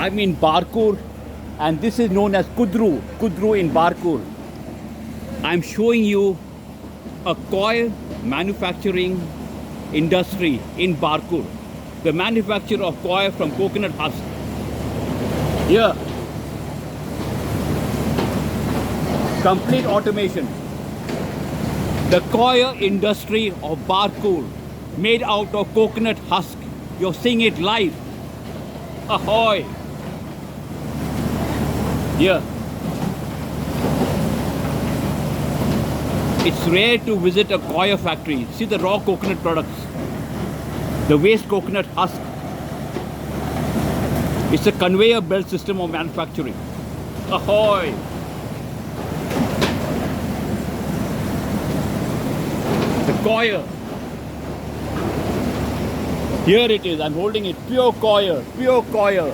I'm in Barkur, and this is known as Kudru in Barkur. I'm showing you a coir manufacturing industry in Barkur. The manufacture of coir from coconut husk. Here, complete automation. The coir industry of Barkur, made out of coconut husk. You're seeing it live. Ahoy! Here. It's rare to visit a coir factory. See the raw coconut products. The waste coconut husk. It's a conveyor belt system of manufacturing. Ahoy! The coir. Here it is. I'm holding it. Pure coir. Pure coir.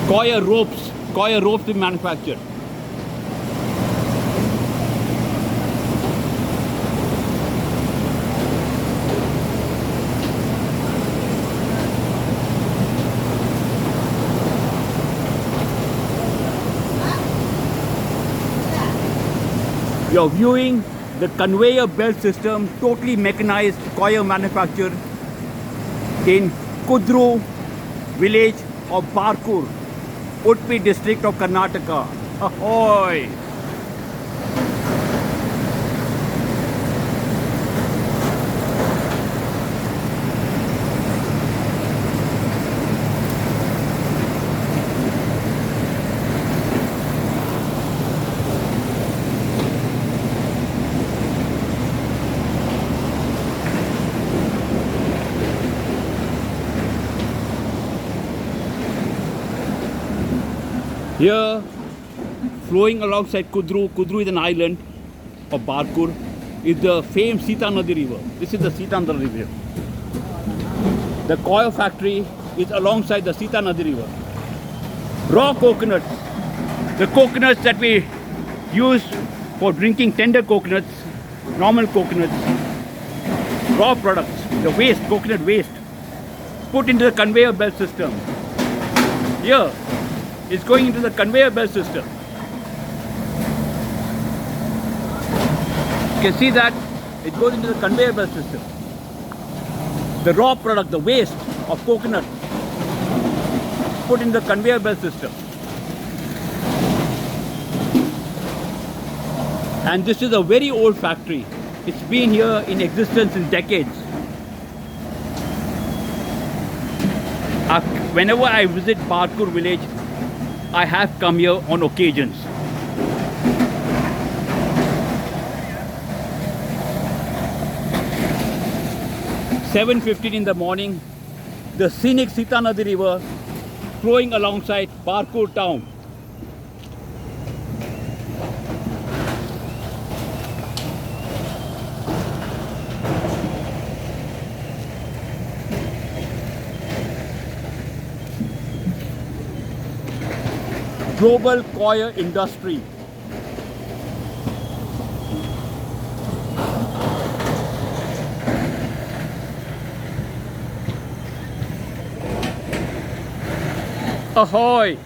Coir ropes. Coir ropes we manufacture. You're viewing the conveyor belt system, totally mechanized coir manufacture in Kudru village of Barkur, Udupi district of Karnataka. Ahoy! Here, flowing alongside Kudru is an island of Barkur, is the famed Sita Nadi river. This is the Sita Nadi river. The coir factory is alongside the Sita Nadi river. Raw coconuts, the coconuts that we use for drinking, tender coconuts, normal coconuts, raw products, the waste, coconut waste, put into the conveyor belt system. Here, it's going into the conveyor belt system. You can see that it goes into the conveyor belt system. The raw product, the waste of coconut, put in the conveyor belt system. And this is a very old factory. It's been here in existence in decades. Whenever I visit Barkur village, I have come here on occasions. At 7:15 in the morning, the scenic Sita Nadi river flowing alongside Barkur town. Global Coir Industry. Ahoy!